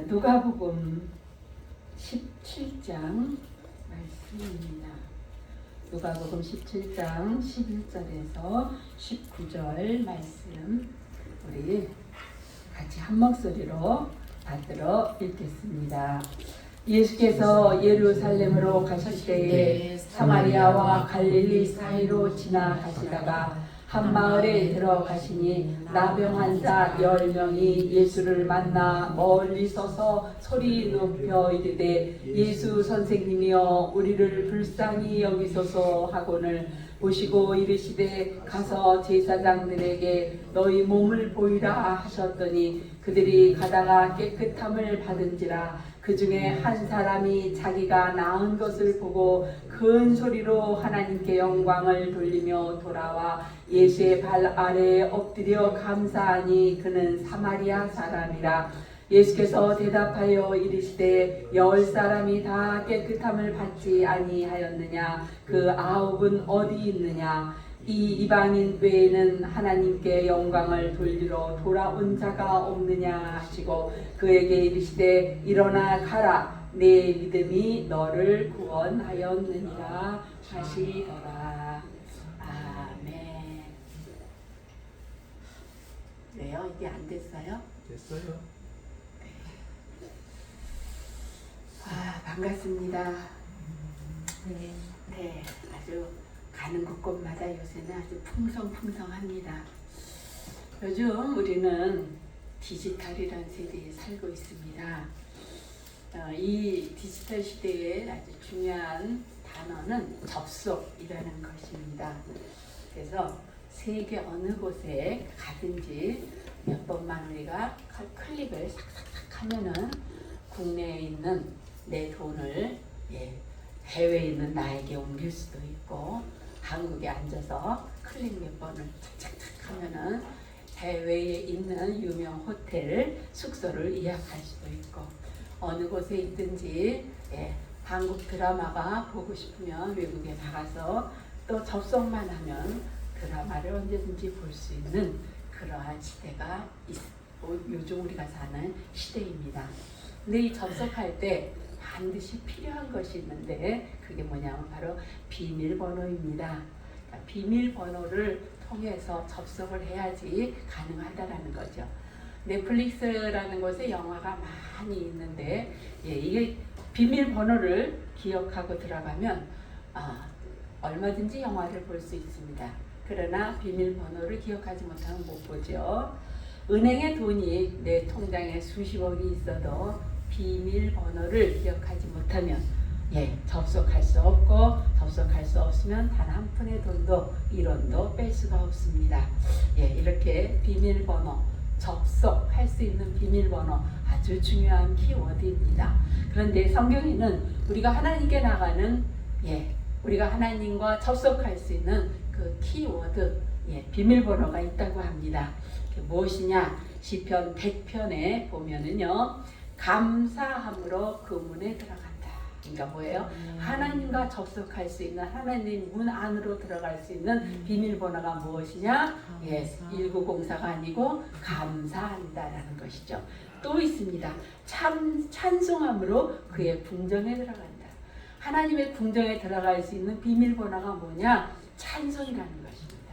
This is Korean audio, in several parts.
누가복음 17장 말씀입니다. 누가복음 17장 11절에서 19절 말씀 우리 같이 한 목소리로 받들어 읽겠습니다. 예수께서 예루살렘으로 가실 때에 사마리아와 갈릴리 사이로 지나가시다가 한 마을에 들어가시니 나병 환자 10명이 예수를 만나 멀리 서서 소리 높여 이르되 예수 선생님이여 우리를 불쌍히 여기소서 하고는 보시고 이르시되 가서 제사장들에게 너희 몸을 보이라 하셨더니 그들이 가다가 깨끗함을 받은지라. 그 중에 한 사람이 자기가 나은 것을 보고 큰 소리로 하나님께 영광을 돌리며 돌아와 예수의 발 아래에 엎드려 감사하니 그는 사마리아 사람이라. 예수께서 대답하여 이르시되 10사람이 다 깨끗함을 받지 아니하였느냐? 그 9은 어디 있느냐? 이 이방인 외에는 하나님께 영광을 돌리러 돌아온 자가 없느냐 하시고 그에게 이르시되 일어나 가라 내 믿음이 너를 구원하였느니라 하시더라. 아멘. 왜요? 이게 안 됐어요? 됐어요. 반갑습니다. 네, 아주 가는 곳곳마다 요새는 아주 풍성풍성합니다. 요즘 우리는 디지털이라는 세대에 살고 있습니다. 이 디지털 시대에 아주 중요한 단어는 접속이라는 것입니다. 그래서 세계 어느 곳에 가든지 몇 번만 우리가 클릭을 싹싹싹 하면은 국내에 있는 내 돈을 해외에 있는 나에게 옮길 수도 있고 한국에 앉아서 클릭 몇 번을 착착착 하면은 해외에 있는 유명 호텔 숙소를 예약할 수도 있고 어느 곳에 있든지 한국 드라마가 보고 싶으면 외국에 나가서 또 접속만 하면 드라마를 언제든지 볼 수 있는 그러한 시대가 요즘 우리가 사는 시대입니다. 근데 이 접속할 때 반드시 필요한 것이 있는데 그게 뭐냐면 바로 비밀번호입니다. 그러니까 비밀번호를 통해서 접속을 해야지 가능하다라는 거죠. 넷플릭스라는 곳에 영화가 많이 있는데 이게 비밀번호를 기억하고 들어가면 얼마든지 영화를 볼 수 있습니다. 그러나 비밀번호를 기억하지 못하면 못 보죠. 은행에 돈이 내 통장에 수십억이 있어도 비밀번호를 기억하지 못하면 접속할 수 없고 접속할 수 없으면 단 한 푼의 돈도 1원도 뺄 수가 없습니다. 이렇게 비밀번호 접속할 수 있는 비밀번호 아주 중요한 키워드입니다. 그런데 성경에는 우리가 하나님께 나가는 우리가 하나님과 접속할 수 있는 그 키워드 비밀번호가 있다고 합니다. 무엇이냐? 시편 100편에 보면은요. 감사함으로 그 문에 들어간다. 그러니까 뭐예요? 하나님과 접속할 수 있는 하나님 문 안으로 들어갈 수 있는 비밀번호가 무엇이냐? 1904가 아니고 감사한다라는 것이죠. 또 있습니다. 찬송함으로 그의 궁정에 들어간다. 하나님의 궁정에 들어갈 수 있는 비밀번호가 뭐냐? 찬송이라는 것입니다.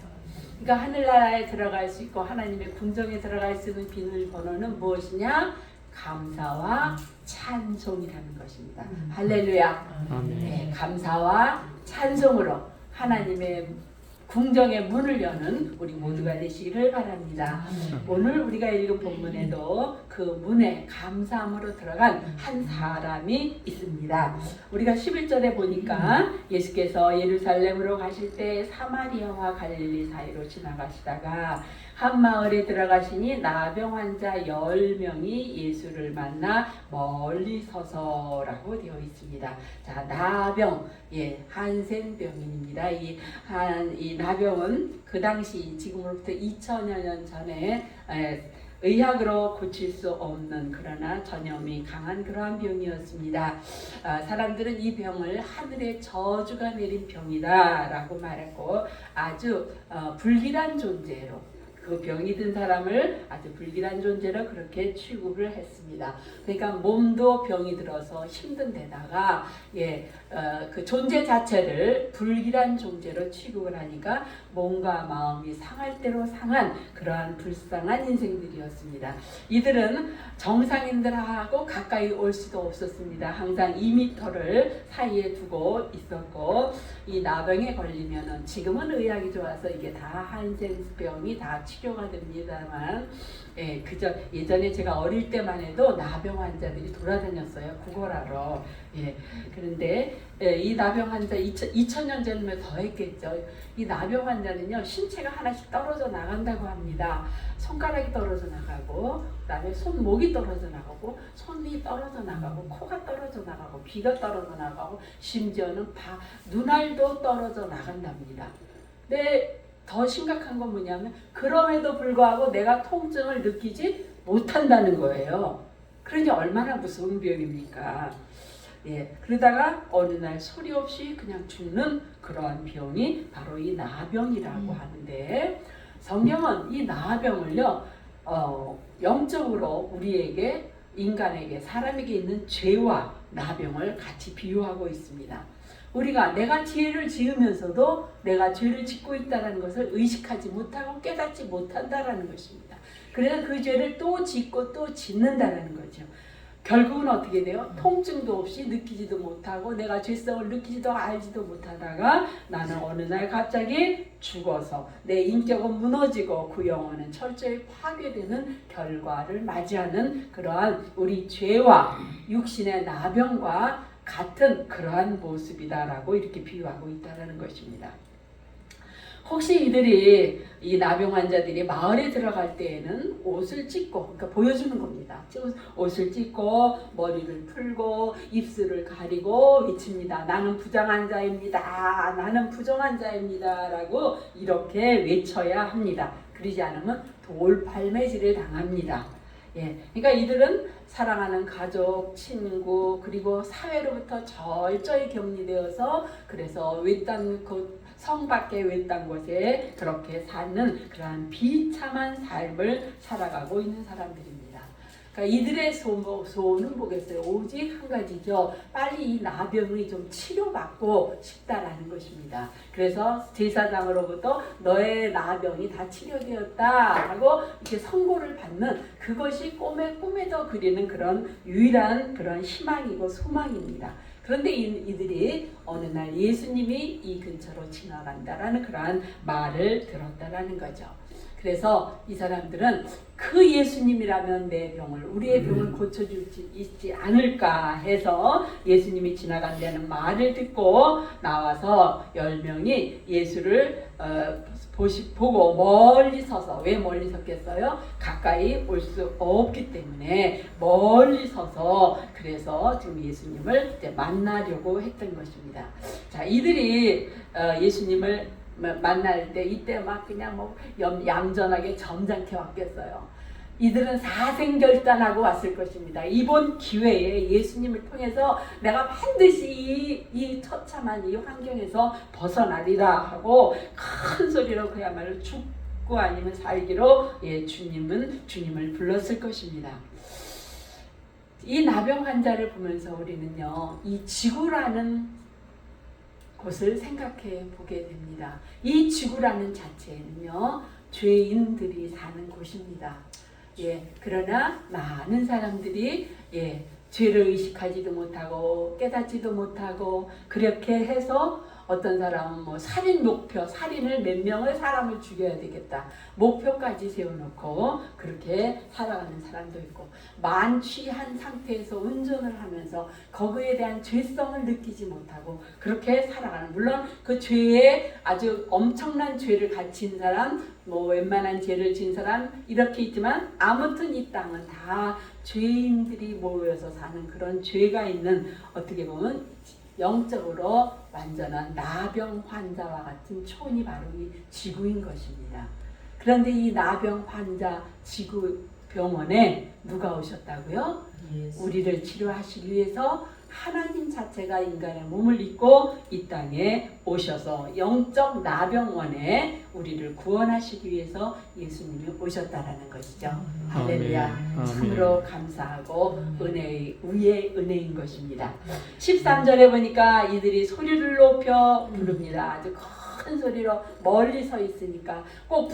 그러니까 하늘나라에 들어갈 수 있고 하나님의 궁정에 들어갈 수 있는 비밀번호는 무엇이냐? 감사와 찬송이라는 것입니다. 할렐루야. 감사와 찬송으로 하나님의 궁정의 문을 여는 우리 모두가 되시기를 바랍니다. 오늘 우리가 읽은 본문에도 그 문에 감사함으로 들어간 한 사람이 있습니다. 우리가 11절에 보니까 예수께서 예루살렘으로 가실 때 사마리아와 갈릴리 사이로 지나가시다가 한 마을에 들어가시니 나병 환자 10명이 예수를 만나 멀리 서서라고 되어 있습니다. 자, 나병, 한센병입니다. 이 나병은 그 당시 지금으로부터 2000여 년 전에 의학으로 고칠 수 없는 그러나 전염이 강한 그러한 병이었습니다. 사람들은 이 병을 하늘의 저주가 내린 병이다 라고 말했고 아주 불길한 존재로 그 병이 든 사람을 아주 불길한 존재로 그렇게 취급을 했습니다. 그러니까 몸도 병이 들어서 힘든 데다가 그 존재 자체를 불길한 존재로 취급을 하니까 몸과 마음이 상할 대로 상한 그러한 불쌍한 인생들이었습니다. 이들은 정상인들하고 가까이 올 수도 없었습니다. 항상 2m를 사이에 두고 있었고, 이 나병에 걸리면은 지금은 의학이 좋아서 이게 다 한센병이 다 치료가 됩니다만, 그저 예전에 제가 어릴 때만 해도 나병 환자들이 돌아다녔어요. 구걸하러. 그런데 이 나병 환자 2000년 전이면 더 했겠죠. 이 나병 환자는요, 신체가 하나씩 떨어져 나간다고 합니다. 손가락이 떨어져 나가고, 그다음에 손목이 떨어져 나가고, 손이 떨어져 나가고, 코가 떨어져 나가고, 귀가 떨어져 나가고, 심지어는 눈알도 떨어져 나간답니다. 근데 더 심각한 건 뭐냐면, 그럼에도 불구하고 내가 통증을 느끼지 못한다는 거예요. 그러니 얼마나 무서운 병입니까? 그러다가 어느 날 소리 없이 그냥 죽는 그러한 병이 바로 이 나병이라고 하는데, 성경은 이 나병을요, 영적으로 우리에게, 인간에게, 사람에게 있는 죄와 나병을 같이 비유하고 있습니다. 우리가 내가 죄를 지으면서도 내가 죄를 짓고 있다는 것을 의식하지 못하고 깨닫지 못한다라는 것입니다. 그래서 그 죄를 또 짓고 또 짓는다는 거죠. 결국은 어떻게 돼요? 통증도 없이 느끼지도 못하고 내가 죄성을 느끼지도 알지도 못하다가 나는 어느 날 갑자기 죽어서 내 인격은 무너지고 그 영혼은 철저히 파괴되는 결과를 맞이하는 그러한 우리 죄와 육신의 나병과 같은 그러한 모습이다라고 이렇게 비유하고 있다는 것입니다. 혹시 이들이, 이 나병 환자들이 마을에 들어갈 때에는 옷을 찢고, 그러니까 보여주는 겁니다. 옷을 찢고 머리를 풀고 입술을 가리고 외칩니다. 나는 부정한 자입니다. 나는 부정한 자입니다. 라고 이렇게 외쳐야 합니다. 그러지 않으면 돌팔매질을 당합니다. 그러니까 이들은 사랑하는 가족, 친구, 그리고 사회로부터 철저히 격리되어서 그래서 외딴 성 밖의 외딴 곳에 그렇게 사는 그러한 비참한 삶을 살아가고 있는 사람들입니다. 그러니까 이들의 소원은 뭐겠어요? 오직 한 가지죠. 빨리 이 나병이 좀 치료받고 싶다라는 것입니다. 그래서 제사장으로부터 너의 나병이 다 치료되었다 하고 이렇게 선고를 받는, 그것이 꿈에도 그리는 그런 유일한 그런 희망이고 소망입니다. 그런데 이들이 어느 날 예수님이 이 근처로 지나간다라는 그러한 말을 들었다라는 거죠. 그래서 이 사람들은 그 예수님이라면 내 병을, 우리의 병을 고쳐주지 있지 않을까 해서 예수님이 지나간다는 말을 듣고 나와서 10명이 예수를 보고 멀리 서서, 왜 멀리 섰겠어요? 가까이 올 수 없기 때문에 멀리 서서, 그래서 지금 예수님을 이제 만나려고 했던 것입니다. 자, 이들이 예수님을 만날 때 이때 막 그냥 뭐 얌전하게 점잖게 왔겠어요. 이들은 사생결단하고 왔을 것입니다. 이번 기회에 예수님을 통해서 내가 반드시 이 처참한 이 환경에서 벗어나리라 하고 큰 소리로 그야말로 죽고 아니면 살기로 주님을 불렀을 것입니다. 이 나병 환자를 보면서 우리는요, 이 지구라는 곳을 생각해 보게 됩니다. 이 지구라는 자체는요, 죄인들이 사는 곳입니다. 그러나 많은 사람들이 죄를 의식하지도 못하고 깨닫지도 못하고 그렇게 해서 어떤 사람은 뭐 살인 목표, 살인을 몇 명의 사람을 죽여야 되겠다 목표까지 세워놓고 그렇게 살아가는 사람도 있고, 만취한 상태에서 운전을 하면서 거기에 대한 죄성을 느끼지 못하고 그렇게 살아가는, 물론 그 죄에 아주 엄청난 죄를 갖춘 사람, 뭐 웬만한 죄를 진 사람 이렇게 있지만 아무튼 이 땅은 다 죄인들이 모여서 사는 그런 죄가 있는, 어떻게 보면 영적으로 완전한 나병 환자와 같은 촌이 바로 이 지구인 것입니다. 그런데 이 나병 환자 지구 병원에 누가 오셨다고요? 우리를 치료하시기 위해서 하나님 자체가 인간의 몸을 입고 이 땅에 오셔서 영적 나병원에 우리를 구원하시기 위해서 예수님이 오셨다라는 것이죠. 할렐루야. 참으로 감사하고 위의 은혜인 것입니다. 13절에 보니까 이들이 소리를 높여 부릅니다. 아주 큰 소리로 멀리 서 있으니까 꼭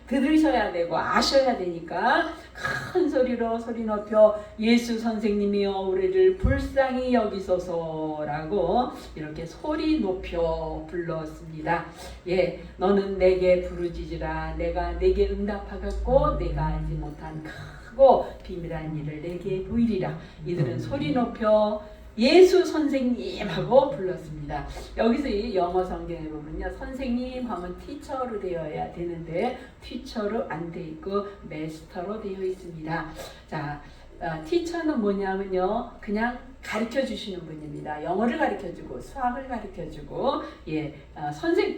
들으셔야 되고 아셔야 되니까 큰 소리로 소리 높여 예수 선생님이여 우리를 불쌍히 여기소서라고 이렇게 소리 높여 불렀습니다. 예, 너는 내게 부르짖으라. 내가 내게 응답하겠고 내가 알지 못한 크고 비밀한 일을 내게 보이리라. 이들은 소리 높여 예수 선생님하고 불렀습니다. 여기서 이 영어 성경에 보면요, 선생님 하면 티처로 되어야 되는데 티처로 안 돼 있고 메스터로 되어 있습니다. 자, 티처는 뭐냐면요, 그냥 가르쳐 주시는 분입니다. 영어를 가르쳐 주고 수학을 가르쳐 주고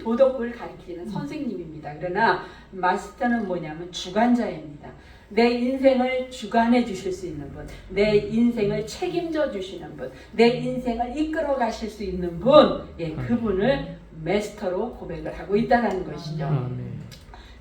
도덕을 가르치는 선생님입니다. 그러나 마스터는 뭐냐면 주관자입니다. 내 인생을 주관해 주실 수 있는 분, 내 인생을 책임져 주시는 분, 내 인생을 이끌어 가실 수 있는 분, 그분을 마스터로 고백을 하고 있다는 것이죠.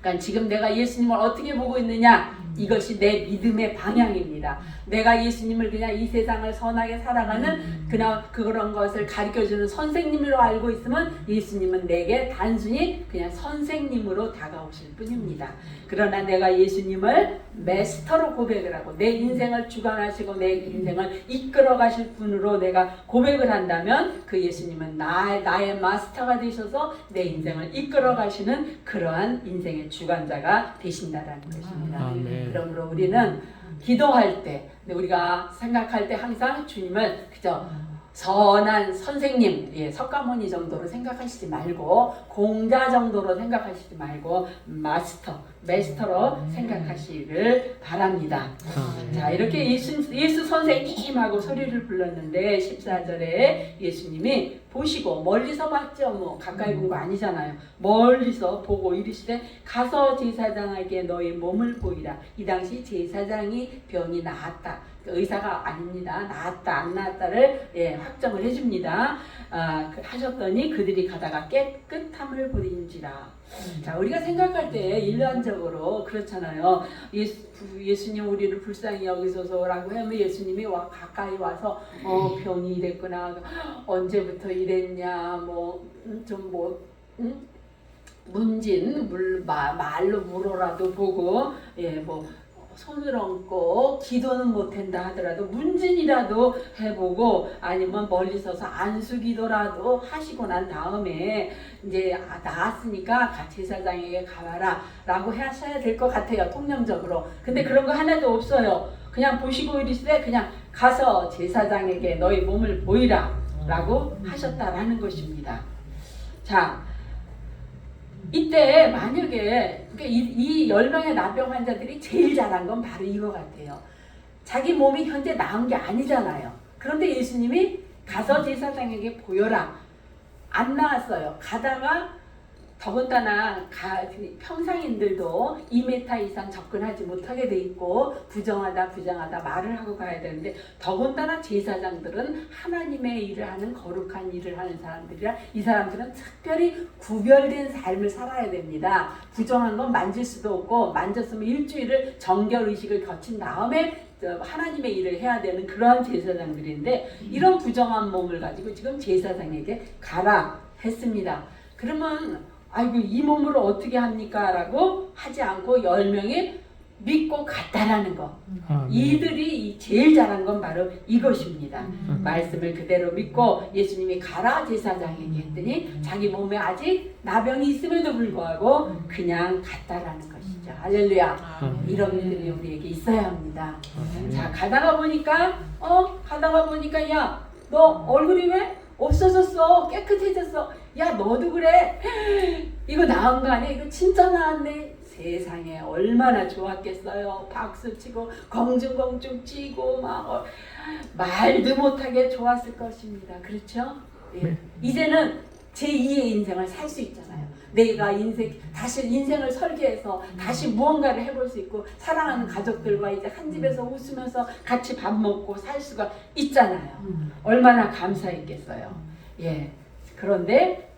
그러니까 지금 내가 예수님을 어떻게 보고 있느냐, 이것이 내 믿음의 방향입니다. 내가 예수님을 그냥 이 세상을 선하게 살아가는 그런 것을 가르쳐주는 선생님으로 알고 있으면 예수님은 내게 단순히 그냥 선생님으로 다가오실 뿐입니다. 그러나 내가 예수님을 마스터로 고백을 하고 내 인생을 주관하시고 내 인생을 이끌어 가실 분으로 내가 고백을 한다면 그 예수님은 나의 마스터가 되셔서 내 인생을 이끌어 가시는 그러한 인생의 주관자가 되신다라는 것입니다. 그러므로 우리는 기도할 때, 우리가 생각할 때 항상 주님을 그저 선한 선생님, 석가모니 정도로 생각하시지 말고 공자 정도로 생각하시지 말고 마스터로 생각하시기를 바랍니다. 자, 이렇게 예수 선생님하고 소리를 불렀는데 14절에 예수님이 보시고, 멀리서 봤죠. 뭐 가까이 본 거 아니잖아요. 멀리서 보고 이르시되 가서 제사장에게 너희 몸을 보이라. 이 당시 제사장이 병이 나았다, 의사가 아닙니다. 나았다 안 나았다를 확정을 해줍니다. 하셨더니 그들이 가다가 깨끗함을 보인지라. 자, 우리가 생각할 때 일반적으로 그렇잖아요. 예수님 우리를 불쌍히 여기소서라고 하면 예수님이 가까이 와서 병이 이랬구나, 언제부터 이랬냐, 말로 물어라도 보고, 손을 얹고 기도는 못한다 하더라도 문진이라도 해보고, 아니면 멀리 서서 안수기도라도 하시고 난 다음에 이제 나았으니까 제사장에게 가봐라 라고 하셔야 될 것 같아요, 통념적으로. 근데 그런 거 하나도 없어요. 그냥 보시고 이르시되 그냥 가서 제사장에게 너희 몸을 보이라 라고 하셨다라는 것입니다. 자, 이때 만약에 이 10명의 나병 환자들이 제일 잘한 건 바로 이거 같아요. 자기 몸이 현재 나은 게 아니잖아요. 그런데 예수님이 가서 제사장에게 보여라. 안 나았어요. 가다가 더군다나 평상인들도 2m 이상 접근하지 못하게 돼 있고 부정하다 말을 하고 가야 되는데, 더군다나 제사장들은 하나님의 일을 하는 거룩한 일을 하는 사람들이라 이 사람들은 특별히 구별된 삶을 살아야 됩니다. 부정한 건 만질 수도 없고, 만졌으면 일주일을 정결의식을 거친 다음에 하나님의 일을 해야 되는 그러한 제사장들인데, 이런 부정한 몸을 가지고 지금 제사장에게 가라 했습니다. 그러면 아이고 이 몸으로 어떻게 합니까? 라고 하지 않고 10명이 믿고 갔다라는 거. 이들이 제일 잘한 건 바로 이것입니다. 말씀을 그대로 믿고 예수님이 가라 제사장에게 했더니 자기 몸에 아직 나병이 있음에도 불구하고 그냥 갔다라는 것이죠. 할렐루야. 이런 믿음이 우리에게 있어야 합니다. 자, 가다가 보니까 야, 너 얼굴이 왜 없어졌어? 깨끗해졌어? 야, 너도 그래? 이거 나은 거 아니야? 이거 진짜 나았네. 세상에 얼마나 좋았겠어요. 박수치고 공중공중 치고 말도 못하게 좋았을 것입니다. 그렇죠? 이제는 제2의 인생을 살 수 있잖아요. 내가 다시 인생을 설계해서 다시 무언가를 해볼 수 있고 사랑하는 가족들과 이제 한 집에서 웃으면서 같이 밥 먹고 살 수가 있잖아요. 얼마나 감사했겠어요. 예. 그런데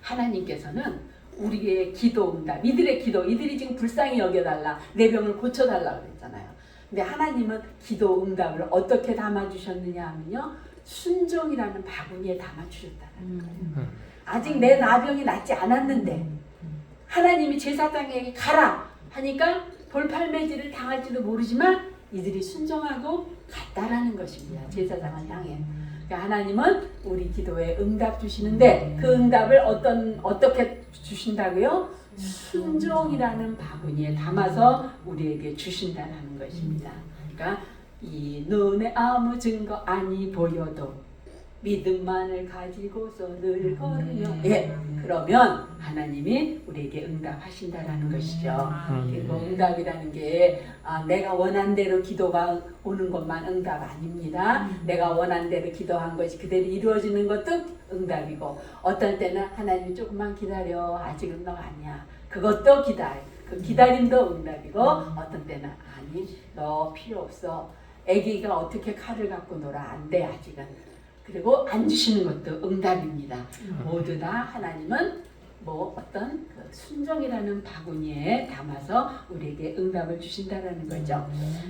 하나님께서는 우리의 기도 응답, 이들이 지금 불쌍히 여겨달라, 내 병을 고쳐달라 그랬잖아요. 근데 하나님은 기도 응답을 어떻게 담아주셨느냐 하면요, 순종이라는 바구니에 담아주셨다는 거예요. 아직 내 나병이 낫지 않았는데 하나님이 제사장에게 가라 하니까 돌팔매질을 당할지도 모르지만 이들이 순종하고 갔다라는 것입니다. 제사장을 향해. 그러니까 하나님은 우리 기도에 응답 주시는데 그 응답을 어떻게 주신다고요? 순종이라는 바구니에 담아서 우리에게 주신다는 것입니다. 그러니까 이 눈에 아무 증거 아니 보여도 믿음만을 가지고서 늘 걸으며, 예, 그러면 하나님이 우리에게 응답하신다라는 것이죠. 그리고 응답이라는 게 내가 원한 대로 기도가 오는 것만 응답 아닙니다. 내가 원한 대로 기도한 것이 그대로 이루어지는 것도 응답이고, 어떨 때는 하나님 조금만 기다려, 아직은 너 아니야, 그것도 그 기다림도 응답이고, 어떤 때는 아니 너 필요 없어, 애기가 어떻게 칼을 갖고 놀아, 안 돼 아직은, 그리고 안 주시는 것도 응답입니다. 모두 다 하나님은 어떤 그 순종이라는 바구니에 담아서 우리에게 응답을 주신다라는 거죠.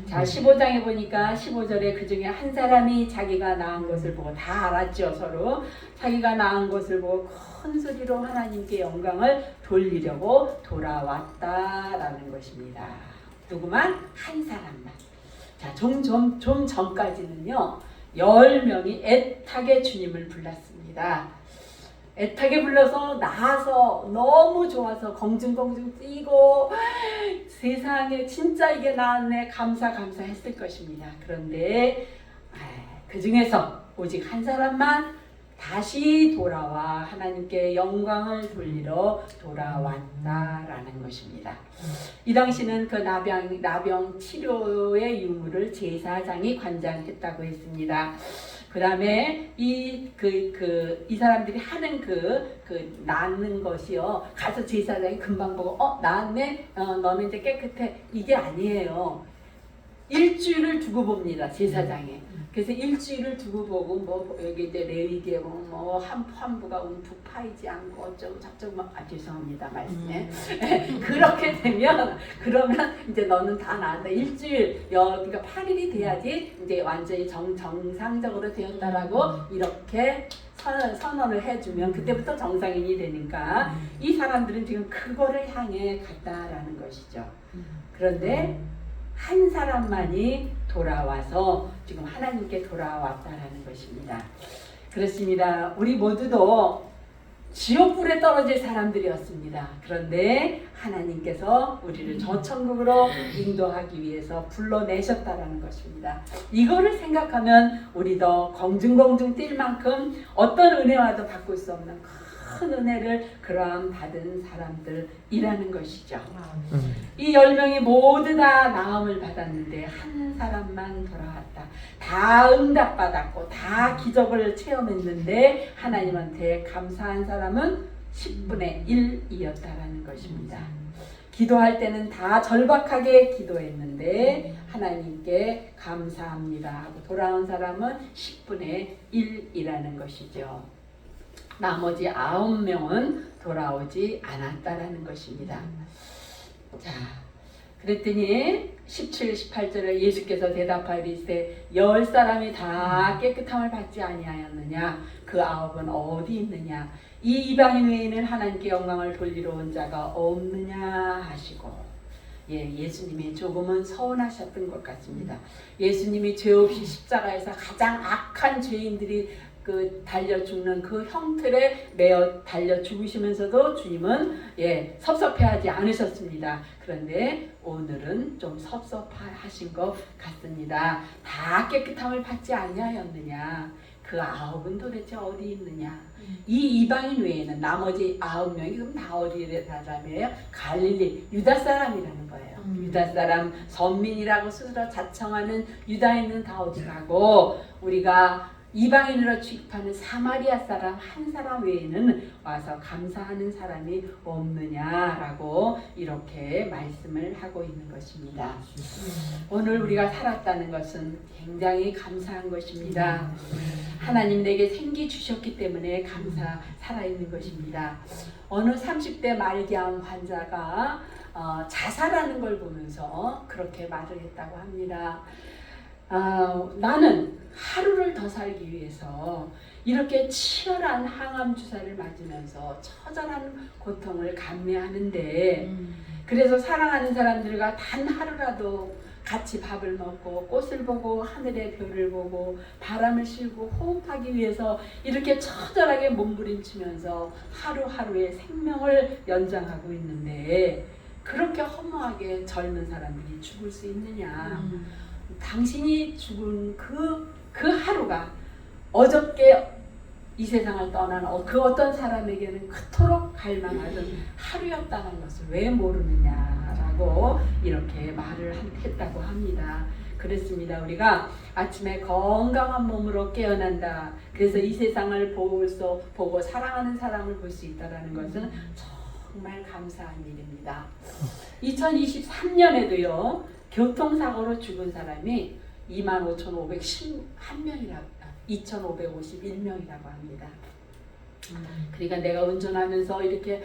자, 15장에 보니까 15절에 그 중에 한 사람이 자기가 낳은 것을 보고, 다 알았죠, 서로. 자기가 낳은 것을 보고 큰 소리로 하나님께 영광을 돌리려고 돌아왔다라는 것입니다. 누구만? 한 사람만. 자, 좀 전까지는요, 10명이 애타게 주님을 불렀습니다. 애타게 불러서 나와서 너무 좋아서 공중공중 뛰고 세상에 진짜 이게 나왔네, 감사 했을 것입니다. 그런데 그 중에서 오직 한 사람만 다시 돌아와 하나님께 영광을 돌리러 돌아왔다라는 것입니다. 이 당시는 그 나병 치료의 유무를 제사장이 관장했다고 했습니다. 그 다음에 이 사람들이 하는 낳는 것이요, 가서 제사장이 금방 보고 낳았네, 너는 이제 깨끗해, 이게 아니에요. 일주일을 두고 봅니다, 제사장에. 그래서 일주일을 두고 보고 여기 이제 레위기에 보면 환부가 움푹 파이지 않고 어쩌고 저쩌고 죄송합니다 말씀에 그렇게 되면 그러면 이제 너는 다 나았다. 일주일 그러니까 8일이 돼야지 이제 완전히 정상적으로 되었다라고 이렇게 선언을 해주면 그때부터 정상인이 되니까 이 사람들은 지금 그거를 향해 갔다라는 것이죠. 그런데 한 사람만이 돌아와서 지금 하나님께 돌아왔다라는 것입니다. 그렇습니다. 우리 모두도 지옥불에 떨어질 사람들이었습니다. 그런데 하나님께서 우리를 저 천국으로 인도하기 위해서 불러내셨다라는 것입니다. 이거를 생각하면 우리도 공중공중 뛸 만큼 어떤 은혜와도 바꿀 수 없는 큰 은혜를 그러한 받은 사람들이라는 것이죠. 이 10명이 모두 다 나음을 받았는데 한 사람만 돌아왔다. 다 응답받았고 다 기적을 체험했는데 하나님한테 감사한 사람은 10분의 1이었다라는 것입니다. 기도할 때는 다 절박하게 기도했는데 하나님께 감사합니다 하고 돌아온 사람은 10분의 1이라는 것이죠. 나머지 9명은 돌아오지 않았다라는 것입니다. 자, 그랬더니 17, 18절에 예수께서 대답하이르시되 10사람이 다 깨끗함을 받지 아니하였느냐? 그 9은 어디 있느냐? 이 이방인 외에는 하나님께 영광을 돌리러 온 자가 없느냐 하시고, 예수님이 조금은 서운하셨던 것 같습니다. 예수님이 죄 없이 십자가에서 가장 악한 죄인들이 달려 죽는 그 형틀에 매어 달려 죽으시면서도 주님은 섭섭해하지 않으셨습니다. 그런데 오늘은 좀 섭섭하신 것 같습니다. 다 깨끗함을 받지 아니하였느냐? 그 9은 도대체 어디 있느냐? 이 이방인 외에는 나머지 9명이 그럼 다 어디 사람이에요? 갈릴리 유다 사람이라는 거예요. 유다 사람 선민이라고 스스로 자청하는 유다인은 다 어디 가고 우리가 이방인으로 취급하는 사마리아 사람 한 사람 외에는 와서 감사하는 사람이 없느냐라고 이렇게 말씀을 하고 있는 것입니다. 오늘 우리가 살았다는 것은 굉장히 감사한 것입니다. 하나님 내게 생기 주셨기 때문에 살아있는 것입니다. 어느 30대 말기암 환자가 자살하는 걸 보면서 그렇게 말을 했다고 합니다. 나는 하루를 더 살기 위해서 이렇게 치열한 항암 주사를 맞으면서 처절한 고통을 감내하는데 그래서 사랑하는 사람들과 단 하루라도 같이 밥을 먹고 꽃을 보고 하늘의 별을 보고 바람을 쉴고 호흡하기 위해서 이렇게 처절하게 몸부림치면서 하루하루의 생명을 연장하고 있는데 그렇게 허무하게 젊은 사람들이 죽을 수 있느냐. 당신이 죽은 그 하루가 어저께 이 세상을 떠난 그 어떤 사람에게는 그토록 갈망하던 하루였다는 것을 왜 모르느냐라고 이렇게 말을 했다고 합니다. 그렇습니다. 우리가 아침에 건강한 몸으로 깨어난다. 그래서 이 세상을 보고 사랑하는 사람을 볼 수 있다는 것은 정말 감사한 일입니다. 2023년에도요. 교통사고로 죽은 사람이 2551명이라고 합니다. 그러니까 내가 운전하면서 이렇게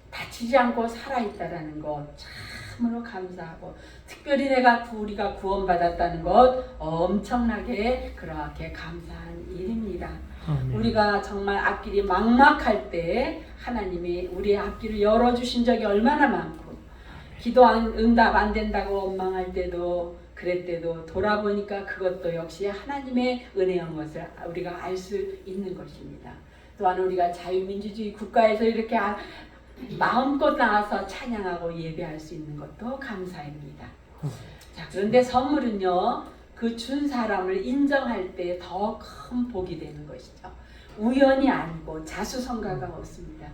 다치지 않고 살아있다라는 것 참으로 감사하고 특별히 우리가 구원받았다는 것 엄청나게 그렇게 감사한 일입니다. 우리가 정말 앞길이 막막할 때 하나님이 우리의 앞길을 열어주신 적이 얼마나 많고 기도 응답 안 된다고 원망할 때도 그랬대도 돌아보니까 그것도 역시 하나님의 은혜인 것을 우리가 알 수 있는 것입니다. 또한 우리가 자유민주주의 국가에서 이렇게 마음껏 나와서 찬양하고 예배할 수 있는 것도 감사입니다. 자, 그런데 선물은요, 그 준 사람을 인정할 때 더 큰 복이 되는 것이죠. 우연이 아니고 자수성가가 없습니다.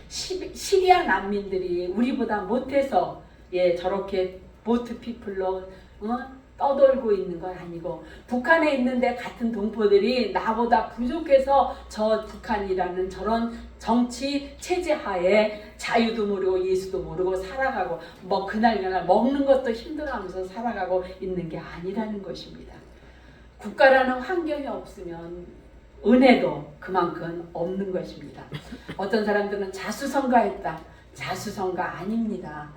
시리아 난민들이 우리보다 못해서 저렇게 보트 피플로 떠돌고 있는 건 아니고 북한에 있는데 같은 동포들이 나보다 부족해서 저 북한이라는 저런 정치 체제 하에 자유도 모르고 예수도 모르고 살아가고 그날 먹는 것도 힘들어하면서 살아가고 있는 게 아니라는 것입니다. 국가라는 환경이 없으면 은혜도 그만큼 없는 것입니다. 어떤 사람들은 자수성가했다. 자수성가 아닙니다.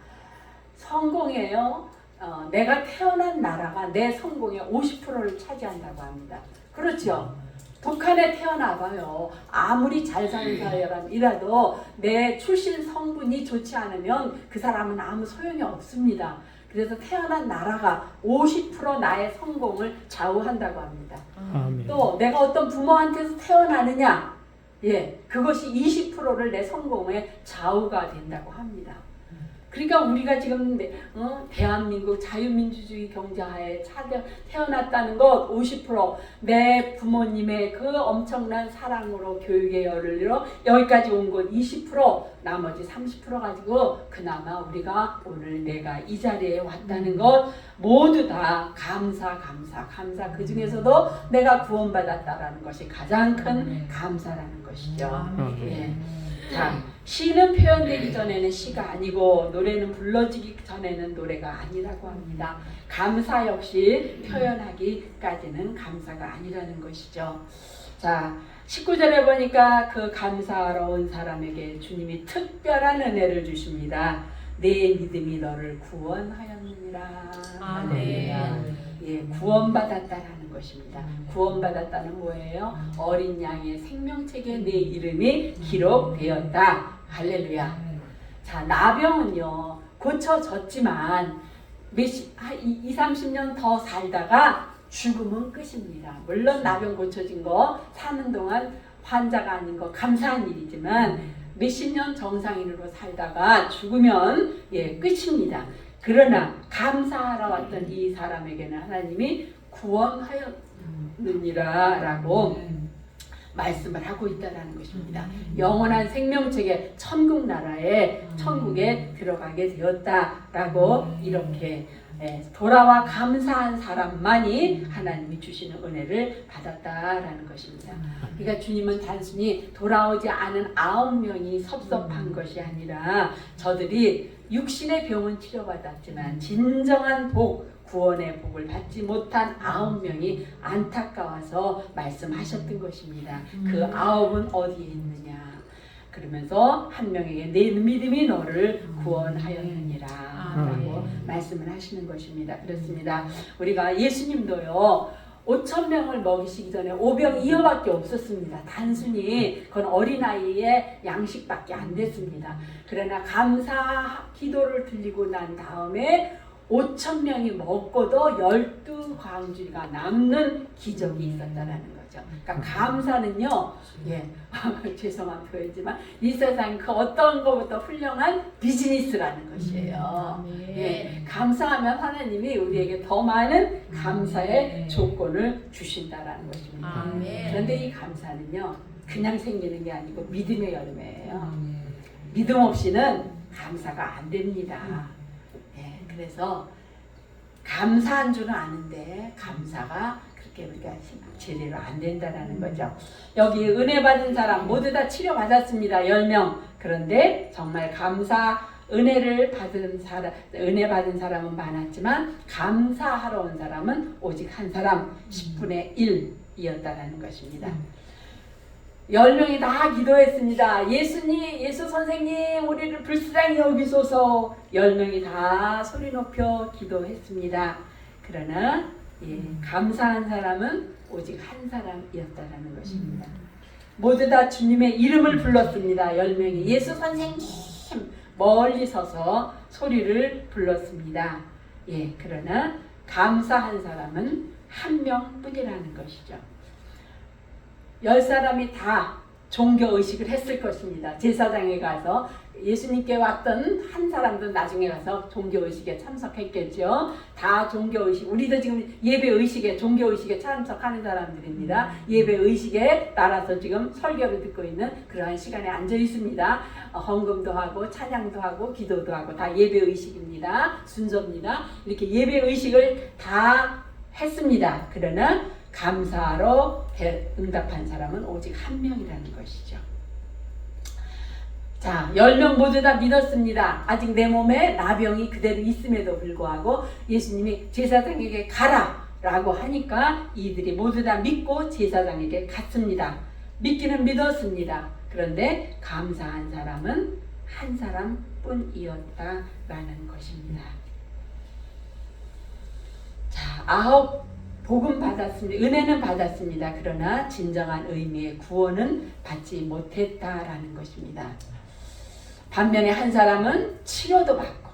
성공이에요. 내가 태어난 나라가 내 성공의 50%를 차지한다고 합니다. 그렇죠? 북한에 태어나봐요. 아무리 잘 사는 사람이라도 내 출신 성분이 좋지 않으면 그 사람은 아무 소용이 없습니다. 그래서 태어난 나라가 50% 나의 성공을 좌우한다고 합니다. 또 내가 어떤 부모한테서 태어나느냐, 그것이 20%를 내 성공의 좌우가 된다고 합니다. 그러니까 우리가 지금 대한민국 자유민주주의 경제하에 태어났다는 것 50%, 내 부모님의 그 엄청난 사랑으로 교육의 열을 잃어 여기까지 온 것 20%, 나머지 30% 가지고 그나마 우리가 오늘 내가 이 자리에 왔다는 것 모두 다 감사. 그 중에서도 내가 구원받았다라는 것이 가장 큰 감사라는 것이죠. 자, 시는 표현되기 전에는 시가 아니고 노래는 불러지기 전에는 노래가 아니라고 합니다. 감사 역시 표현하기까지는 감사가 아니라는 것이죠. 자, 19절에 보니까 그 감사하러 온 사람에게 주님이 특별한 은혜를 주십니다. 내 믿음이 너를 구원하였느니라. 아멘. 구원받았다라는 것입니다. 구원받았다는 뭐예요? 어린 양의 생명책에 내 이름이 기록되었다. 할렐루야. 자, 나병은요 고쳐졌지만 20-30년 더 살다가 죽음은 끝입니다. 물론 나병 고쳐진 거 사는 동안 환자가 아닌 거 감사한 일이지만 몇십 년 정상인으로 살다가 죽으면 끝입니다. 그러나 감사하러 왔던 이 사람에게는 하나님이 구원하였느니라 라고 말씀을 하고 있다는 것입니다. 영원한 생명책에 천국에 들어가게 되었다라고 이렇게 돌아와 감사한 사람만이 하나님이 주시는 은혜를 받았다라는 것입니다. 그러니까 주님은 단순히 돌아오지 않은 9명이 섭섭한 것이 아니라 저들이 육신의 병은 치료받았지만 진정한 복, 구원의 복을 받지 못한 9명이 안타까워서 말씀하셨던 것입니다. 그 9은 어디에 있느냐? 그러면서 한 명에게 내 믿음이 너를 구원하였느니라 라고 말씀을 하시는 것입니다. 그렇습니다. 우리가 예수님도요 5,000명을 먹이시기 전에 오병 이어밖에 없었습니다. 단순히 그건 어린아이의 양식밖에 안 됐습니다. 그러나 감사 기도를 드리고 난 다음에 5,000명이 먹고도 12광주리가 남는 기적이 있었다라는 거죠. 그러니까 감사는요, 죄송한 표현이지만 이 세상 그 어떤 것보다 훌륭한 비즈니스라는 것이에요. 감사하면 하나님이 우리에게 더 많은 감사의 조건을 주신다라는 것입니다. 그런데 이 감사는요, 그냥 생기는 게 아니고 믿음의 열매예요. 믿음 없이는 감사가 안 됩니다. 그래서 감사한 줄은 아는데 감사가 그렇게 우리가 제대로 안 된다라는 거죠. 여기 은혜 받은 사람 모두 다 치료 받았습니다. 10명. 그런데 정말 은혜 받은 사람은 많았지만 감사하러 온 사람은 오직 한 사람, 10분의 1이었다라는 것입니다. 10명이 다 기도했습니다. 예수 선생님 우리를 불쌍히 여기소서. 10명이 다 소리 높여 기도했습니다. 그러나 감사한 사람은 오직 한 사람이었다라는 것입니다. 모두 다 주님의 이름을 불렀습니다. 10명이 예수 선생님 멀리 서서 소리를 불렀습니다. 그러나 감사한 사람은 한 명뿐이라는 것이죠. 10사람이 다 종교의식을 했을 것입니다. 제사장에 가서 예수님께 왔던 한 사람도 나중에 가서 종교의식에 참석했겠죠. 다 종교의식, 우리도 지금 예배의식에, 종교의식에 참석하는 사람들입니다. 예배의식에 따라서 지금 설교를 듣고 있는 그러한 시간에 앉아 있습니다. 헌금도 하고 찬양도 하고 기도도 하고 다 예배의식입니다. 순서입니다. 이렇게 예배의식을 다 했습니다. 그러나 감사로 응답한 사람은 오직 한 명이라는 것이죠. 자, 10명 모두 다 믿었습니다. 아직 내 몸에 나병이 그대로 있음에도 불구하고 예수님이 제사장에게 가라 라고 하니까 이들이 모두 다 믿고 제사장에게 갔습니다. 믿기는 믿었습니다. 그런데 감사한 사람은 한 사람뿐이었다라는 것입니다. 자, 9 복음 받았습니다. 은혜는 받았습니다. 그러나 진정한 의미의 구원은 받지 못했다라는 것입니다. 반면에 한 사람은 치료도 받고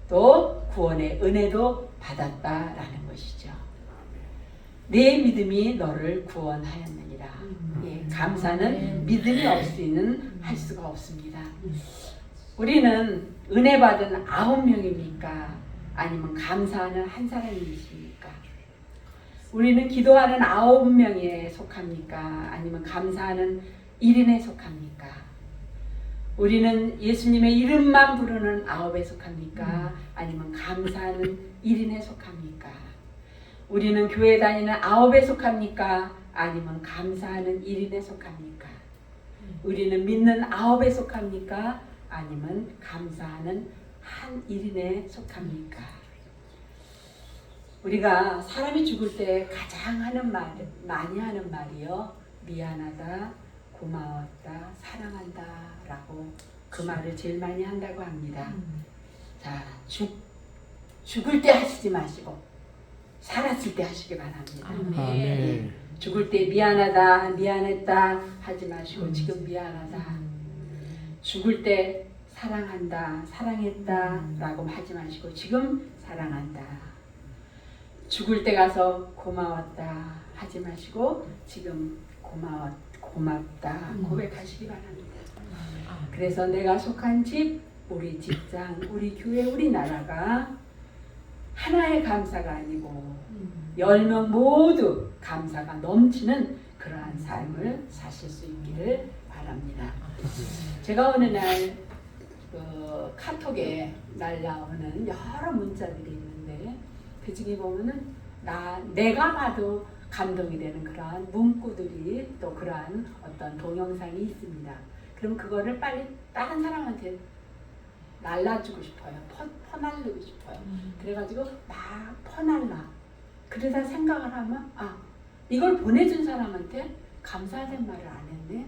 또 구원의 은혜도 받았다라는 것이죠. 내 믿음이 너를 구원하였느니라. 감사는 믿음이 없이는 할 수가 없습니다. 우리는 은혜 받은 9명입니까? 아니면 감사하는 한 사람이십니까? 우리는 기도하는 9명에 속합니까? 아니면 감사하는 1인에 속합니까? 우리는 예수님의 이름만 부르는 9에 속합니까? 아니면 감사하는 1인에 속합니까? 우리는 교회 다니는 9에 속합니까? 아니면 감사하는 1인에 속합니까? 우리는 믿는 9에 속합니까? 아니면 감사하는 한 1인에 속합니까? 우리가 사람이 죽을 때 가장 많이 하는 말이요. 미안하다, 고마웠다, 사랑한다 라고 그 말을 제일 많이 한다고 합니다. 자, 죽을 때 하시지 마시고 살았을 때 하시기 바랍니다. 아멘. 죽을 때 미안하다, 미안했다 하지 마시고 지금 미안하다. 죽을 때 사랑한다, 사랑했다 라고 하지 마시고 지금 사랑한다. 죽을 때 가서 고마웠다 하지 마시고 지금 고맙다 고백하시기 바랍니다. 그래서 내가 속한 집, 우리 직장, 우리 교회, 우리 나라가 하나의 감사가 아니고 10명 모두 감사가 넘치는 그러한 삶을 사실 수 있기를 바랍니다. 제가 어느 날 카톡에 날라오는 여러 문자들이 있는데 대중이 보면은 내가 봐도 감동이 되는 그러한 문구들이 또 그러한 어떤 동영상이 있습니다. 그럼 그거를 빨리 다른 사람한테 날라주고 싶어요. 퍼날리고 싶어요. 그래가지고 막 퍼날라. 그러다 생각을 하면 이걸 보내준 사람한테 감사하다는 말을 안 했네.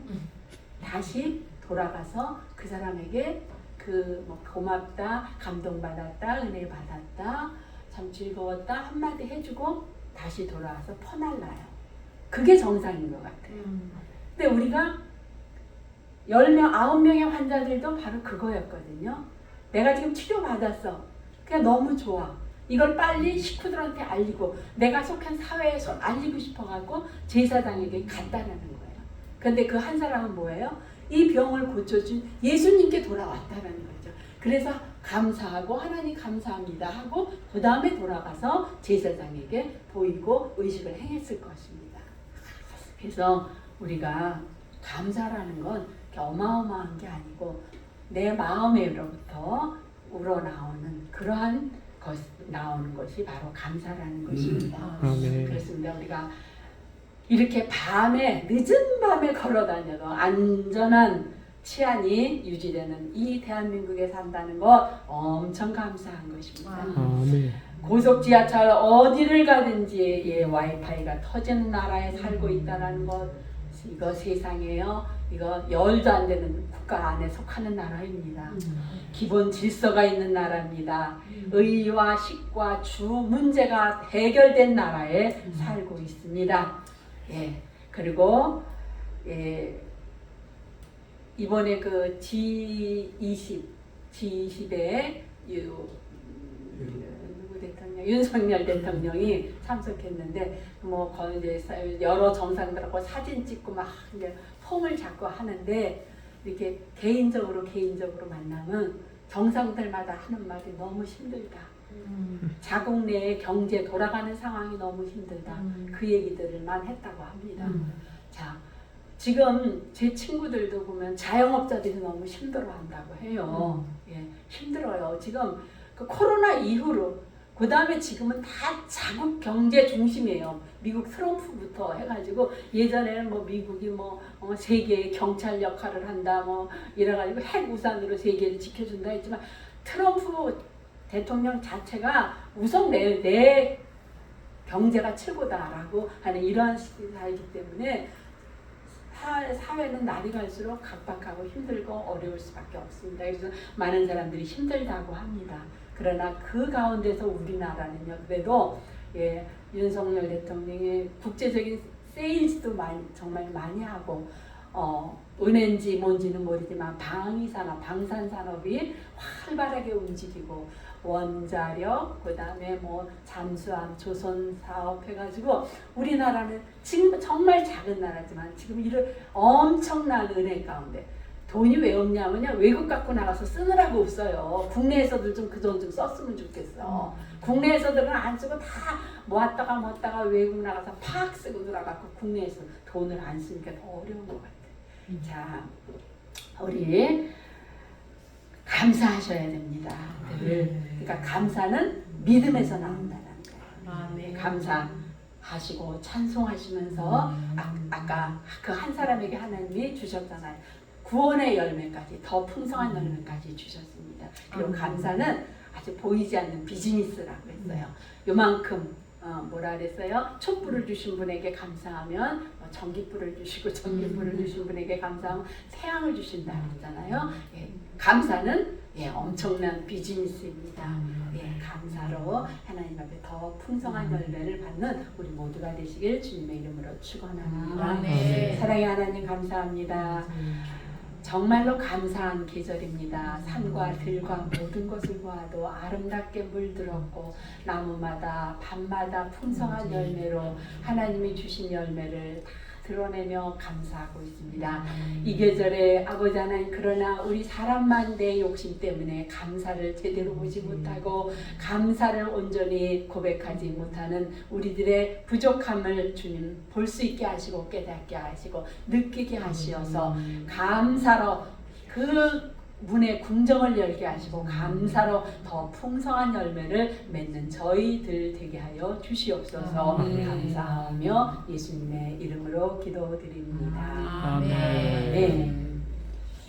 다시 돌아가서 그 사람에게 뭐 고맙다, 감동받았다, 은혜 받았다, 참 즐거웠다 한마디 해주고 다시 돌아와서 퍼날라요. 그게 정상인 것 같아요. 근데 우리가 10명, 9명의 환자들도 바로 그거였거든요. 내가 지금 치료받았어. 그냥 너무 좋아. 이걸 빨리 식구들한테 알리고 내가 속한 사회에 알리고 싶어갖고 제사장에게 갔다라는 거예요. 그런데 그 한 사람은 뭐예요? 이 병을 고쳐준 예수님께 돌아왔다라는 거죠. 그래서 감사하고 하나님 감사합니다 하고 그 다음에 돌아가서 제사장에게 보이고 의식을 행했을 것입니다. 그래서 우리가 감사라는 건 어마어마한 게 아니고 내 마음으로부터 우러나오는 그러한 나오는 것이 바로 감사라는 것입니다. 그렇습니다. 우리가 이렇게 늦은 밤에 걸어 다녀도 안전한 치안이 유지되는 이 대한민국에 산다는 거 엄청 감사한 것입니다. 고속 지하철 어디를 가든지 와이파이가 터지는 나라에 살고 있다는 것, 이거 세상에요. 이거 열도 안 되는 국가 안에 속하는 나라입니다. 기본 질서가 있는 나라입니다. 의와 식과 주 문제가 해결된 나라에 살고 있습니다. 그리고 이번에 그 G20에 누구 대통령? 윤석열 대통령이 참석했는데 뭐 거기 이제 여러 정상들하고 사진 찍고 막 이제 폼을 잡고 하는데 이렇게 개인적으로 만나면 정상들마다 하는 말이 너무 힘들다. 자국 내의 경제 돌아가는 상황이 너무 힘들다. 그 얘기들만 했다고 합니다. 자, 지금 제 친구들도 보면 자영업자들이 너무 힘들어한다고 해요. 힘들어요. 지금 그 코로나 이후로 그 다음에 지금은 다 자국 경제 중심이에요. 미국 트럼프부터 해가지고 예전에는 뭐 미국이 세계의 경찰 역할을 한다 이래가지고 핵 우산으로 세계를 지켜준다 했지만 트럼프 대통령 자체가 우선 내 경제가 최고다라고 하는 이러한 시대이기 때문에 사회는 날이 갈수록 각박하고 힘들고 어려울 수밖에 없습니다. 그래서 많은 사람들이 힘들다고 합니다. 그러나 그 가운데서 우리나라는요, 그래도 윤석열 대통령이 국제적인 세일즈도 정말 많이 하고 은행인지 뭔지는 모르지만 방산산업이 활발하게 움직이고 원자력, 그 다음에 잠수함, 조선사업 해가지고 우리나라는 지금 정말 작은 나라지만 지금 이런 엄청난 은행 가운데 돈이 왜 없냐면요, 외국 갖고 나가서 쓰느라고 없어요. 국내에서도 좀 그 돈 좀 썼으면 좋겠어. 국내에서들은 안 쓰고 다 모았다가 외국 나가서 팍 쓰고 들어가고 국내에서 돈을 안 쓰니까 더 어려운 것 같아요. 자, 우리 감사하셔야 됩니다. 그러니까 감사는 믿음에서 나온다는 거예요. 감사하시고 찬송하시면서 아까 그 한 사람에게 하나님이 주셨잖아요. 구원의 열매까지, 더 풍성한 열매까지 주셨습니다. 그리고 감사는 아주 보이지 않는 비즈니스라고 했어요. 요만큼 뭐라 그랬어요? 촛불을 주신 분에게 감사하면 전기불을 주시고 전기불을 주신 분에게 감사하면 태양을 주신다 그러잖아요. 감사는 엄청난 비즈니스입니다. 감사로 하나님 앞에 더 풍성한 열매를 받는 우리 모두가 되시길 주님의 이름으로 축원합니다. 사랑의 하나님 감사합니다. 정말로 감사한 계절입니다. 산과 들과 모든 것을 보아도 아름답게 물들었고 나무마다 밤마다 풍성한 열매로 하나님이 주신 열매를 다 드러내며 감사하고 있습니다. 이 계절에 아버지 하나님, 그러나 우리 사람만 내 욕심 때문에 감사를 제대로 보지 못하고 감사를 온전히 고백하지 못하는 우리들의 부족함을 주님 볼 수 있게 하시고 깨닫게 하시고 느끼게 하시어서 감사로 그 문에 궁정을 열게 하시고 감사로 더 풍성한 열매를 맺는 저희들 되게 하여 주시옵소서. 감사하며 예수님의 이름으로 기도드립니다. 아멘. 네.